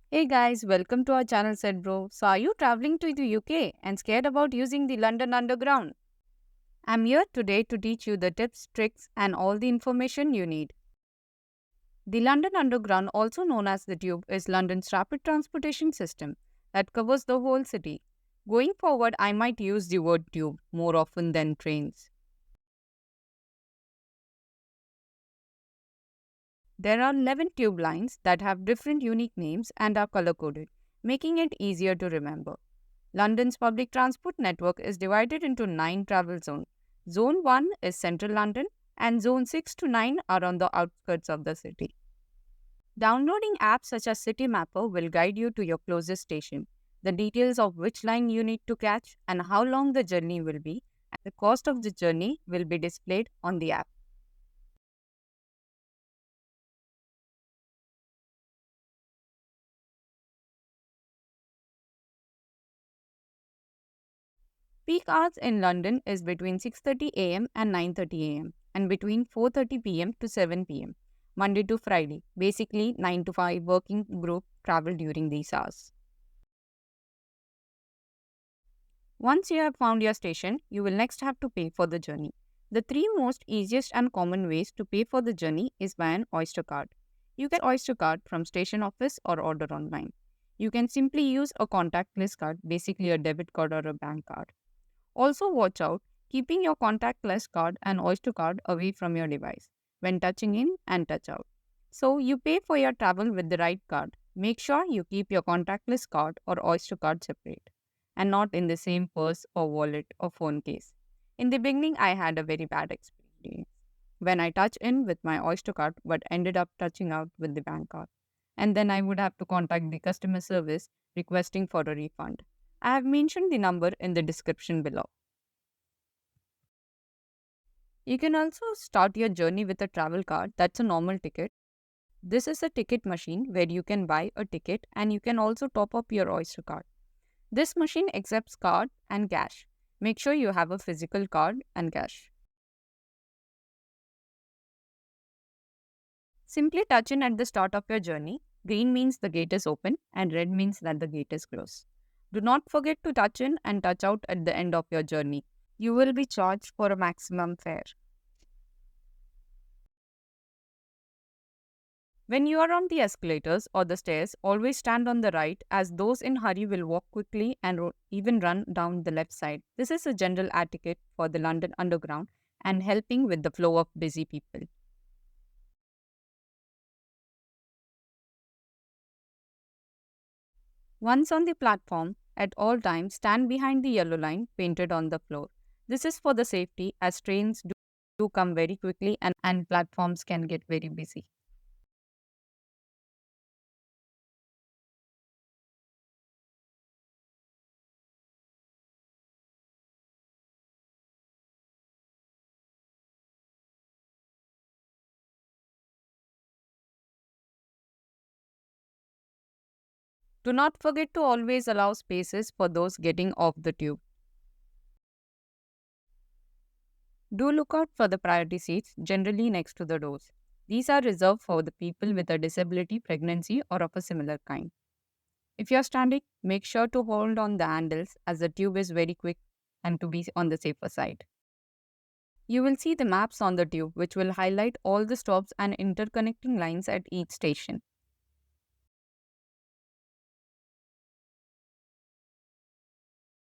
Hey guys, welcome to our channel Said Bro. So are you traveling to the UK and scared about using the London Underground? I'm here today to teach you the tips, tricks and all the information you need. The London Underground, also known as the Tube, is London's rapid transportation system that covers the whole city. Going forward, I might use the word tube more often than trains. There are 11 tube lines that have different unique names and are color coded, making it easier to remember. London's public transport network is divided into 9 travel zones. Zone 1 is central London, and Zone 6 to 9 are on the outskirts of the city. Downloading apps such as City Mapper will guide you to your closest station. The details of which line you need to catch and how long the journey will be, and the cost of the journey will be displayed on the app. Peak hours in London is between 6:30 a.m. and 9:30 a.m. and between 4:30 p.m. to 7 p.m. Monday to Friday. Basically 9 to 5 working group travel during these hours. Once you have found your station, you will next have to pay for the journey. The three most easiest and common ways to pay for the journey is by an Oyster card. You can Oyster card from station office or order online. You can simply use a contactless card, basically a debit card or a bank card. Also, watch out keeping your contactless card and Oyster card away from your device when touching in and touch out. So, you pay for your travel with the right card. Make sure you keep your contactless card or Oyster card separate and not in the same purse or wallet or phone case. In the beginning, I had a very bad experience when I touched in with my Oyster card but ended up touching out with the bank card. And then I would have to contact the customer service requesting for a refund. I have mentioned the number in the description below. You can also start your journey with a travel card that's a normal ticket. This is a ticket machine where you can buy a ticket and you can also top up your Oyster card. This machine accepts card and cash. Make sure you have a physical card and cash. Simply touch in at the start of your journey. Green means the gate is open and red means that the gate is closed. Do not forget to touch in and touch out at the end of your journey. You will be charged for a maximum fare. When you are on the escalators or the stairs, always stand on the right as those in hurry will walk quickly and even run down the left side. This is a general etiquette for the London Underground and helping with the flow of busy people. Once on the platform, at all times stand behind the yellow line painted on the floor. This is for the safety as trains do come very quickly and platforms can get very busy. Do not forget to always allow spaces for those getting off the tube. Do look out for the priority seats, generally next to the doors. These are reserved for the people with a disability, pregnancy, or of a similar kind. If you are standing, make sure to hold on the handles as the tube is very quick and to be on the safer side. You will see the maps on the tube which will highlight all the stops and interconnecting lines at each station.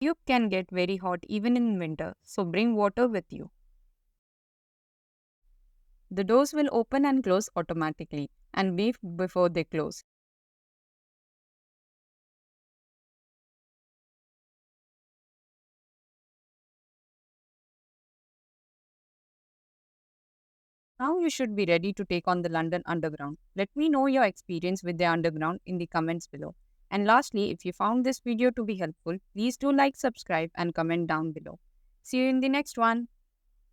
Tube can get very hot even in winter, so bring water with you. The doors will open and close automatically and beep before they close. Now you should be ready to take on the London Underground. Let me know your experience with the Underground in the comments below. And lastly, if you found this video to be helpful, please do like, subscribe and comment down below. See you in the next one.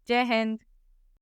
Jai Hind!